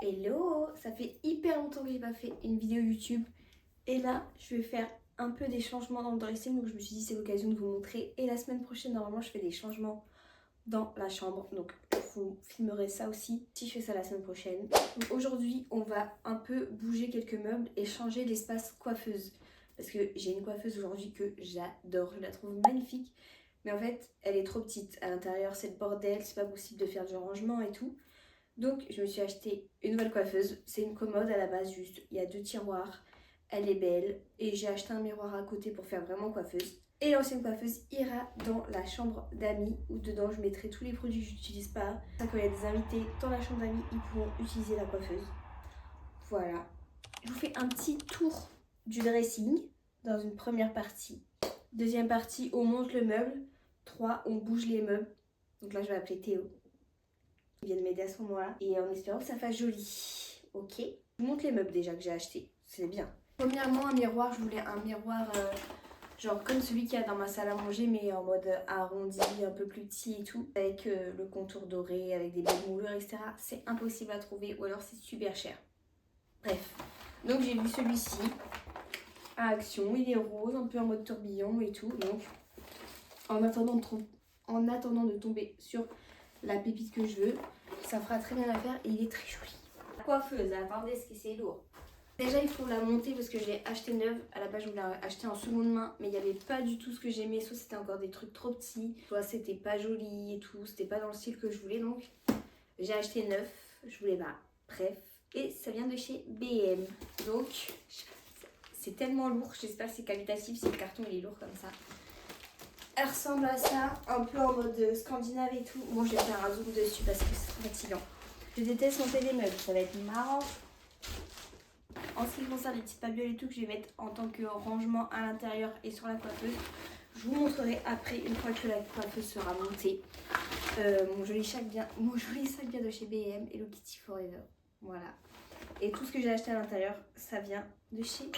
Hello, ça fait hyper longtemps que j'ai pas fait une vidéo YouTube et là je vais faire un peu des changements dans le dressing, donc je me suis dit c'est l'occasion de vous montrer. Et la semaine prochaine normalement je fais des changements dans la chambre, donc je vous filmerai ça aussi si je fais ça la semaine prochaine. Donc aujourd'hui on va un peu bouger quelques meubles et changer l'espace coiffeuse, parce que j'ai une coiffeuse aujourd'hui que j'adore, je la trouve magnifique, mais en fait elle est trop petite à l'intérieur, c'est le bordel, c'est pas possible de faire du rangement et tout. Donc je me suis acheté une nouvelle coiffeuse. C'est une commode à la base, juste il y a 2 tiroirs, elle est belle et j'ai acheté un miroir à côté pour faire vraiment coiffeuse. Et l'ancienne coiffeuse ira dans la chambre d'amis où dedans je mettrai tous les produits que j'utilise pas. Quand il y a des invités dans la chambre d'amis, ils pourront utiliser la coiffeuse. Voilà. Je vous fais un petit tour du dressing dans une première partie. Deuxième partie, on monte le meuble. 3, on bouge les meubles. Donc là je vais appeler Théo. Il vient de m'aider à ce moment-là et en espérant que ça fasse joli. Ok. Je vous montre les meubles déjà que j'ai achetés. C'est bien. Premièrement, un miroir. Je voulais un miroir genre comme celui qu'il y a dans ma salle à manger, mais en mode arrondi, un peu plus petit et tout. Avec le contour doré, avec des belles moulures, etc. C'est impossible à trouver ou alors c'est super cher. Bref. Donc j'ai vu celui-ci à Action. Il est rose, un peu en mode tourbillon et tout. Donc en attendant de tomber sur la pépite que je veux, ça fera très bien l'affaire et il est très joli. La coiffeuse, attendez, ce que c'est lourd. Déjà il faut la monter parce que je l'ai acheté neuve. À la base je voulais acheter en seconde main, mais il n'y avait pas du tout ce que j'aimais. Soit c'était encore des trucs trop petits, soit c'était pas joli et tout, c'était pas dans le style que je voulais. Donc j'ai acheté neuf, je voulais pas. Bref, et ça vient de chez BM. Donc c'est tellement lourd, j'espère que c'est qualitatif si le carton il est lourd comme ça. Elle ressemble à ça, un peu en mode scandinave et tout. Bon, je vais faire un zoom dessus parce que c'est trop fatigant. Je déteste monter les meubles, ça va être marrant. En ce qui concerne les petites babioles et tout que je vais mettre en tant que rangement à l'intérieur et sur la coiffeuse, je vous montrerai après, une fois que la coiffeuse sera montée. Mon joli sac vient de chez BM, Hello Kitty Forever. Voilà. Et tout ce que j'ai acheté à l'intérieur, ça vient de chez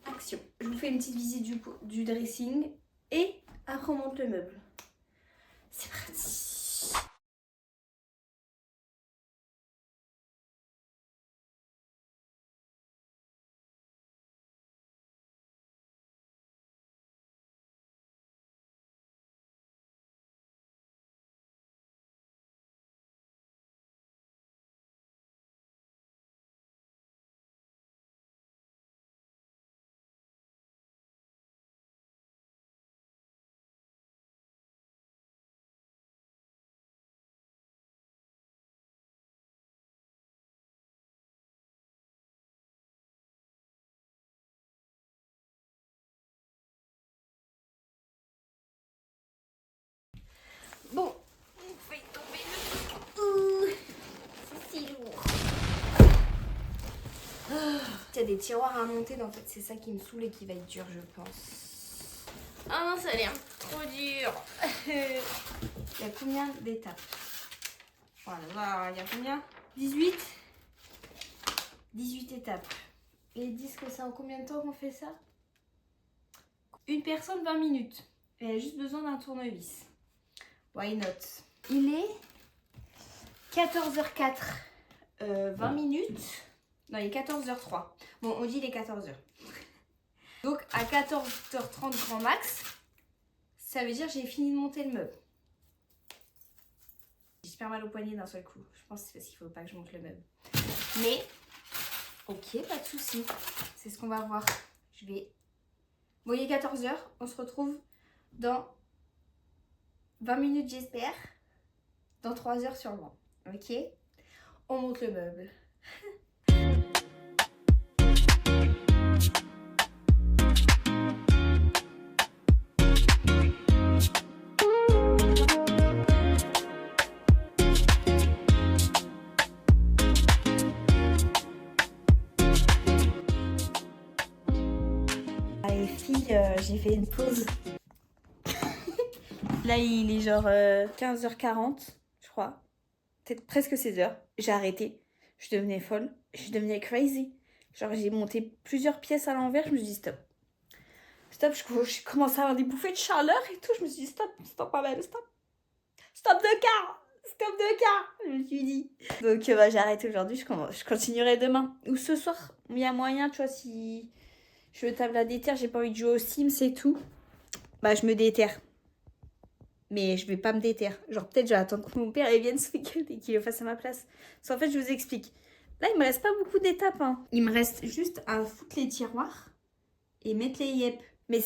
Action. Je vous fais une petite visite du dressing et après on monte le meuble. C'est parti. Bon, on fait tomber le... c'est si lourd. Il y a des tiroirs à monter, en fait c'est ça qui me saoule et qui va être dur je pense. Ah non, ça a l'air trop dur. Il y a combien d'étapes? Voilà, il y a combien? 18 étapes. Et ils disent que c'est en combien de temps qu'on fait ça? Une personne 20 minutes. Elle a juste besoin d'un tournevis. Why not? Il est 14h04. 20 minutes. Non, il est 14h03. Bon, on dit il est 14h. Donc à 14h30 grand max, ça veut dire que j'ai fini de monter le meuble. J'ai super mal au poignet d'un seul coup. Je pense que c'est parce qu'il ne faut pas que je monte le meuble. Mais, ok, pas de souci. C'est ce qu'on va voir. Je vais... Bon, il est 14h. On se retrouve dans 20 minutes, j'espère. Dans 3 heures sûrement. Ok? On monte le meuble. Les filles, j'ai fait une pause. Là, il est genre 15h40, je crois. Peut-être presque 16h. J'ai arrêté. Je devenais folle. Je devenais crazy. Genre, j'ai monté plusieurs pièces à l'envers. Je me suis dit stop. Stop, je commençais à avoir des bouffées de chaleur et tout. Je me suis dit stop, stop, pas mal, stop. Stop de car. Stop de car, je me suis dit. Donc bah, j'arrête aujourd'hui, je continuerai demain. Ou ce soir, il y a moyen, tu vois, si je veux table à déterre, j'ai pas envie de jouer aux Sims et tout. Bah je me déterre. Mais je vais pas me déterre. Genre peut-être je vais attendre que mon père il vienne ce week-end et qu'il le fasse à ma place. Parce qu'en fait je vous explique. Là il me reste pas beaucoup d'étapes. Hein. Il me reste juste à foutre les tiroirs et mettre les yep. Mais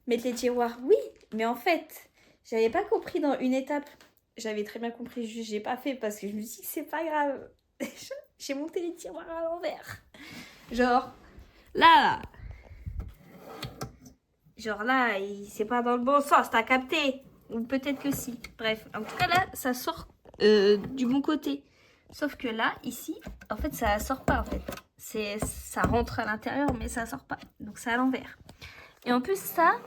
mettre les tiroirs, oui. Mais en fait, j'avais pas compris dans une étape. J'avais très bien compris, juste j'ai pas fait parce que je me suis dit que c'est pas grave. J'ai monté les tiroirs à l'envers. Genre là. Genre là, c'est pas dans le bon sens, t'as capté? Ou peut-être que si. Bref, en tout cas là, ça sort du bon côté. Sauf que là, ici, en fait, ça sort pas en fait. Ça rentre à l'intérieur, mais ça sort pas. Donc c'est à l'envers. Et en plus ça,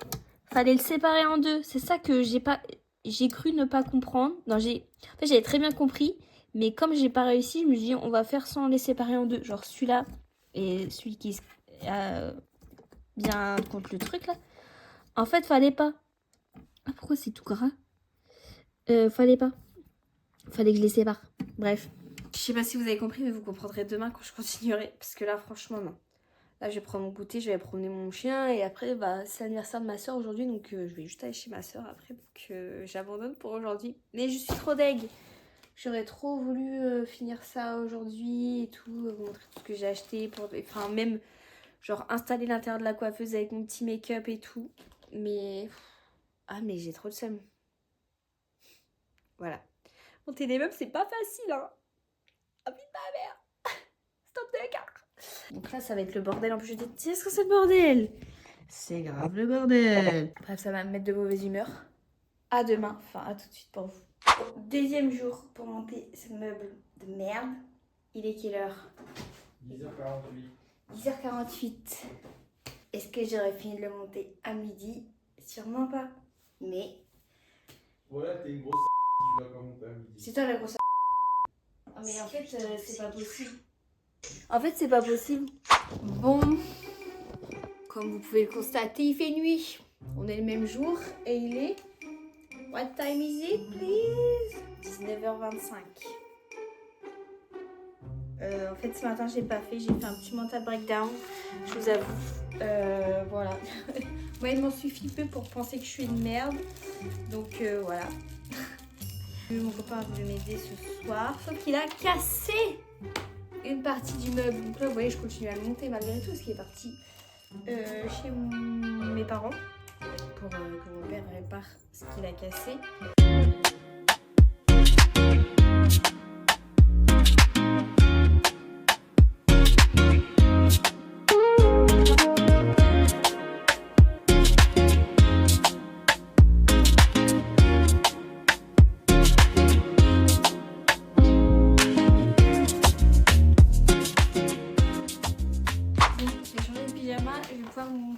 fallait le séparer en deux. C'est ça que j'ai cru ne pas comprendre. Non, en fait, j'avais très bien compris. Mais comme j'ai pas réussi, je me suis dit, on va faire sans les séparer en deux. Genre celui-là et celui qui bien contre le truc là. En fait, fallait pas. Ah, pourquoi c'est tout gras? Fallait pas. Fallait que je les sépare. Bref. Je sais pas si vous avez compris, mais vous comprendrez demain quand je continuerai. Parce que là, franchement, non. Là, je vais prendre mon goûter, je vais promener mon chien. Et après, bah, c'est l'anniversaire de ma soeur aujourd'hui. Donc, je vais juste aller chez ma soeur après. Donc, j'abandonne pour aujourd'hui. Mais je suis trop deg. J'aurais trop voulu finir ça aujourd'hui et tout. Vous montrer tout ce que j'ai acheté. Enfin, même, genre, installer l'intérieur de la coiffeuse avec mon petit make-up et tout. Mais... Ah, mais j'ai trop de seum. Voilà. Monter des meubles, c'est pas facile, hein. Ah putain, merde. Stop de car. Donc là, ça va être le bordel. En plus, je déteste que c'est le bordel. C'est grave le bordel. Bref, ça va me mettre de mauvaise humeur. À demain. Enfin, à tout de suite pour vous. Deuxième jour pour monter ce meuble de merde. Il est quelle heure? 10h48. 10h48. Est-ce que j'aurais fini de le monter à midi? Sûrement pas. Mais... Voilà, t'es une grosse si tu vas pas monter à midi. C'est toi la grosse. Ah, mais en fait, c'est pas possible. En fait, c'est pas possible. Bon, comme vous pouvez le constater, il fait nuit. On est le même jour et il est... What time is it, please? 19h25. En fait, ce matin, j'ai pas fait. J'ai fait un petit mental breakdown. Je vous avoue. Voilà. Moi, il m'en suffit peu pour penser que je suis une merde. Donc, voilà. Mon copain a voulu m'aider ce soir. Sauf qu'il a cassé une partie du meuble. Donc là, vous voyez, je continue à le monter malgré tout. Ce qui est parti chez mes parents. Pour que mon père répare ce qu'il a cassé.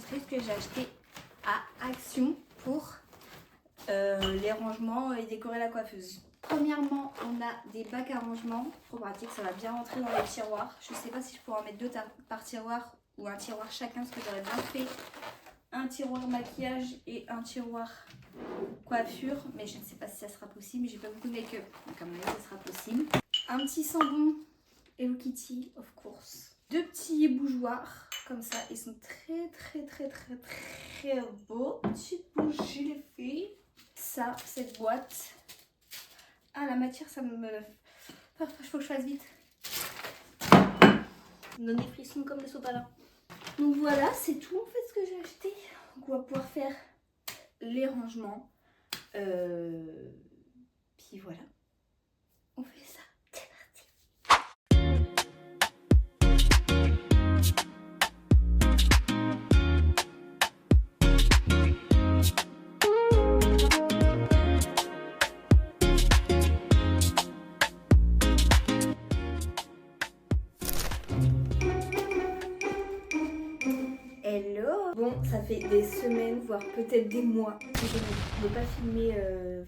Ce que j'ai acheté à Action pour les rangements et décorer la coiffeuse. Premièrement, on a des bacs à rangement, trop pratique, ça va bien rentrer dans les tiroirs. Je sais pas si je pourrais en mettre deux par tiroir ou un tiroir chacun, parce que j'aurais bien fait un tiroir maquillage et un tiroir coiffure, mais je ne sais pas si ça sera possible. J'ai pas beaucoup de make-up, donc à mon avis ça sera possible. Un petit savon Hello Kitty, of course. Deux petits bougeoirs comme ça, ils sont très beaux. Petite bougie les filles. Ça, cette boîte. Ah, la matière, ça me... Il faut que je fasse vite. Me donne des frissons comme le sopalin. Donc voilà, c'est tout en fait ce que j'ai acheté. Donc on va pouvoir faire les rangements. Puis voilà. On fait ça. Hello. Bon, ça fait des semaines, voire peut-être des mois que je n'ai pas fini de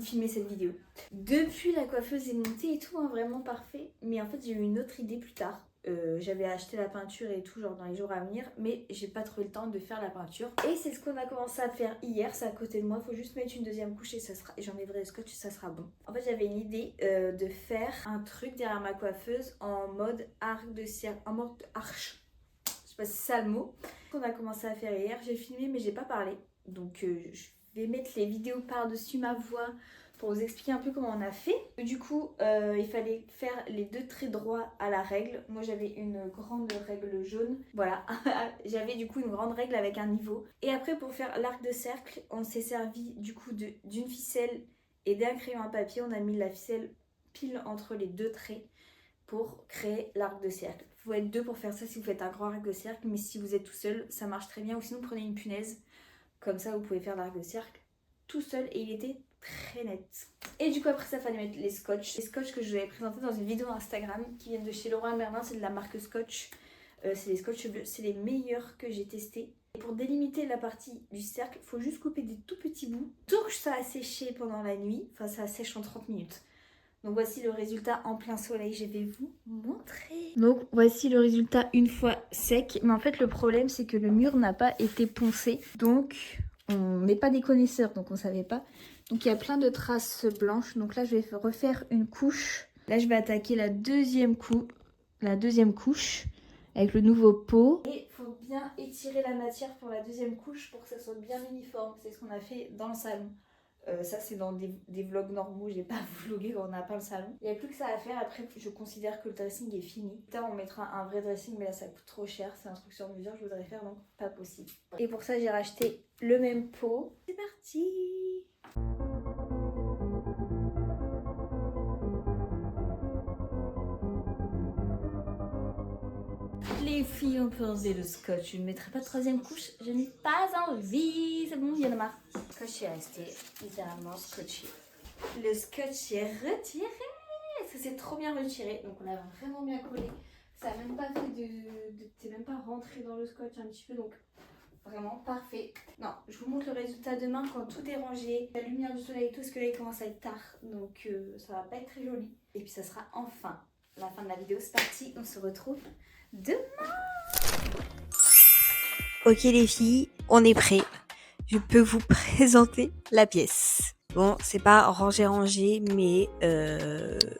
filmer cette vidéo. Depuis, la coiffeuse est montée et tout, hein, vraiment parfait. Mais en fait, j'ai eu une autre idée plus tard. j'avais acheté la peinture et tout genre dans les jours à venir, mais j'ai pas trouvé le temps de faire la peinture. Et c'est ce qu'on a commencé à faire hier, c'est à côté de moi, faut juste mettre une deuxième couche et ça sera, j'enlèverai le scotch et ça sera bon. En fait j'avais une idée de faire un truc derrière ma coiffeuse en mode arc de cercle, en mode arche. Je sais pas si c'est ça le mot. On a commencé à faire hier, j'ai filmé mais j'ai pas parlé. Donc je vais mettre les vidéos par-dessus ma voix pour vous expliquer un peu comment on a fait. Du coup, il fallait faire les 2 traits droits à la règle. Moi, j'avais une grande règle jaune. Voilà, j'avais du coup une grande règle avec un niveau. Et après, pour faire l'arc de cercle, on s'est servi du coup d'une ficelle et d'un crayon à papier. On a mis la ficelle pile entre les 2 traits pour créer l'arc de cercle. Il faut être 2 pour faire ça si vous faites un grand arc de cercle. Mais si vous êtes tout seul, ça marche très bien. Ou sinon, prenez une punaise. Comme ça, vous pouvez faire l'arc de cercle tout seul et il était très net. Et du coup après ça fallait mettre les scotch. Les scotch que je vous avais présenté dans une vidéo Instagram qui viennent de chez Leroy Merlin, c'est de la marque Scotch. C'est les scotch bleus, c'est les meilleurs que j'ai testés. Et pour délimiter la partie du cercle, il faut juste couper des tout petits bouts. Donc ça a séché pendant la nuit, enfin ça sèche en 30 minutes. Donc voici le résultat en plein soleil, je vais vous montrer. Donc voici le résultat une fois sec. Mais en fait le problème c'est que le mur n'a pas été poncé. Donc on n'est pas des connaisseurs, donc on savait pas. Donc il y a plein de traces blanches. Donc là je vais refaire une couche. Là je vais attaquer la deuxième couche avec le nouveau pot. Et il faut bien étirer la matière pour la deuxième couche pour que ça soit bien uniforme. C'est ce qu'on a fait dans le salon. Ça c'est dans des vlogs normaux, j'ai pas vlogué quand on n'a pas le salon. Il n'y a plus que ça à faire, après je considère que le dressing est fini. Là on mettra un vrai dressing mais là ça coûte trop cher, c'est un truc sur mesure, je voudrais faire donc pas possible. Et pour ça j'ai racheté le même pot. C'est parti! Les filles ont posé le scotch, je ne mettrai pas de 3e couche, je n'ai pas envie, c'est bon, il y en a marre. Le scotch est resté littéralement scotché. Le scotch est retiré, parce que c'est trop bien retiré, donc on a vraiment bien collé. Ça n'a même pas fait t'es même pas rentré dans le scotch un petit peu, donc vraiment parfait. Non, je vous montre le résultat demain quand tout est rangé, la lumière du soleil et tout, parce que là il commence à être tard, donc ça va pas être très joli. Et puis ça sera enfin la fin de la vidéo, c'est parti, on se retrouve demain. Ok les filles, on est prêts. Je peux vous présenter la pièce. Bon, c'est pas rangé, mais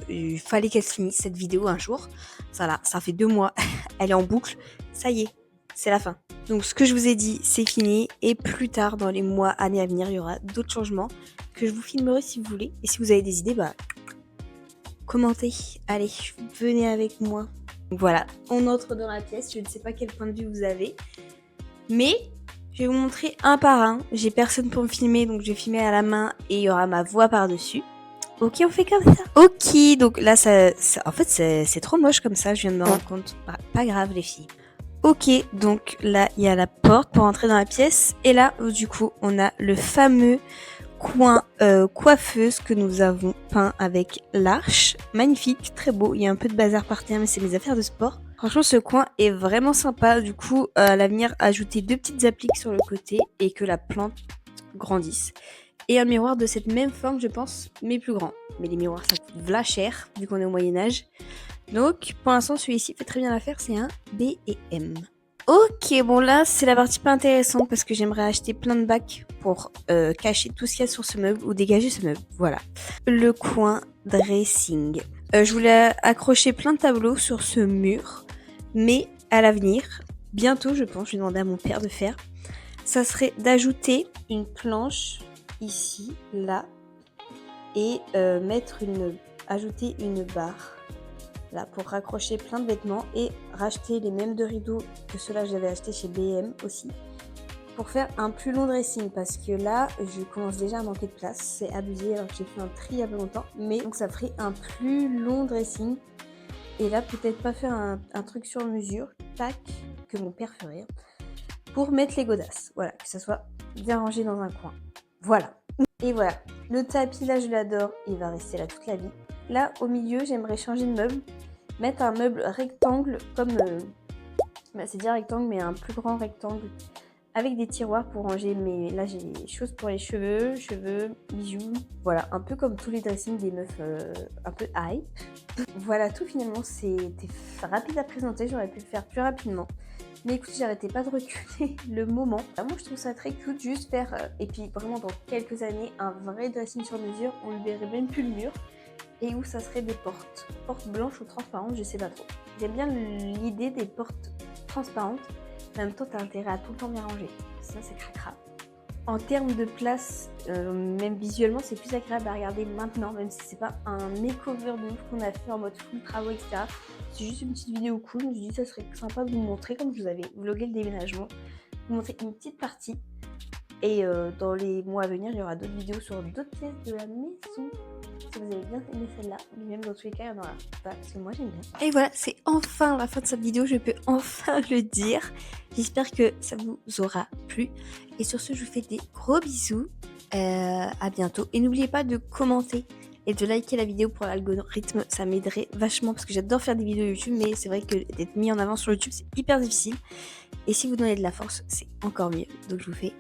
il fallait qu'elle se finisse cette vidéo un jour. Voilà, ça fait 2 mois, elle est en boucle. Ça y est, c'est la fin. Donc ce que je vous ai dit, c'est fini. Et plus tard, dans les mois, années à venir, il y aura d'autres changements que je vous filmerai si vous voulez. Et si vous avez des idées, bah commentez. Allez, venez avec moi. Donc voilà, on entre dans la pièce. Je ne sais pas quel point de vue vous avez, mais je vais vous montrer un par un. J'ai personne pour me filmer, donc je vais filmer à la main et il y aura ma voix par-dessus. Ok, on fait comme ça. Ok, donc là, en fait, c'est trop moche comme ça, je viens de me rendre compte. Pas grave, les filles. Ok, donc là, il y a la porte pour entrer dans la pièce. Et là, du coup, on a le fameux coin coiffeuse que nous avons peint avec l'arche. Magnifique, très beau. Il y a un peu de bazar par terre, mais c'est mes affaires de sport. Franchement, ce coin est vraiment sympa. Du coup, à l'avenir, ajouter 2 petites appliques sur le côté et que la plante grandisse. Et un miroir de cette même forme, je pense, mais plus grand. Mais les miroirs, ça coûte v'là cher, vu qu'on est au Moyen-Âge. Donc, pour l'instant, celui-ci fait très bien l'affaire. C'est un B&M. Ok, bon là, c'est la partie pas intéressante parce que j'aimerais acheter plein de bacs pour cacher tout ce qu'il y a sur ce meuble ou dégager ce meuble. Voilà. Le coin dressing. Je voulais accrocher plein de tableaux sur ce mur, mais à l'avenir, bientôt je pense, je vais demander à mon père de faire, ça serait d'ajouter une planche ici, là, et ajouter une barre là pour raccrocher plein de vêtements et racheter les mêmes 2 rideaux que ceux-là que j'avais acheté chez B&M aussi pour faire un plus long dressing parce que là je commence déjà à manquer de place, c'est abusé alors que j'ai fait un tri il y a pas longtemps, mais donc ça ferait un plus long dressing et là peut-être pas faire un truc sur mesure, tac, que mon père ferait pour mettre les godasses, voilà, que ça soit bien rangé dans un coin, voilà. Et voilà, le tapis là je l'adore, il va rester là toute la vie. Là au milieu j'aimerais changer de meuble, mettre un meuble rectangle comme, c'est dire rectangle mais un plus grand rectangle avec des tiroirs pour ranger mes... Là, j'ai des choses pour les cheveux, bijoux. Voilà, un peu comme tous les dressings des meufs un peu hype. Voilà, tout finalement, c'était rapide à présenter. J'aurais pu le faire plus rapidement. Mais écoutez, j'arrêtais pas de reculer le moment. Moi, je trouve ça très cute, juste faire... et puis, vraiment, dans quelques années, un vrai dressing sur mesure. On ne verrait même plus le mur. Et où ça serait des portes. Portes blanches ou transparentes, je sais pas trop. J'aime bien l'idée des portes transparentes. En même temps, t'as intérêt à tout le temps bien ranger. Sinon, c'est cracra. En termes de place, même visuellement, c'est plus agréable à regarder maintenant, même si c'est pas un makeover de ouf qu'on a fait en mode full travaux, etc. C'est juste une petite vidéo cool. Je me suis dit, ça serait sympa de vous montrer, comme je vous avais vlogué le déménagement, vous montrer une petite partie. Et dans les mois à venir, il y aura d'autres vidéos sur d'autres pièces de la maison. Si vous avez bien aimé celle-là, mais même dans tous les cas, il y en aura pas, parce que moi j'aime bien. Et voilà, c'est enfin la fin de cette vidéo, je peux enfin le dire. J'espère que ça vous aura plu. Et sur ce, je vous fais des gros bisous. À bientôt. Et n'oubliez pas de commenter et de liker la vidéo pour l'algorithme, ça m'aiderait vachement parce que j'adore faire des vidéos YouTube, mais c'est vrai que d'être mis en avant sur YouTube, c'est hyper difficile. Et si vous donnez de la force, c'est encore mieux. Donc je vous fais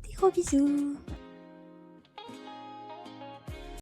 des gros bisous.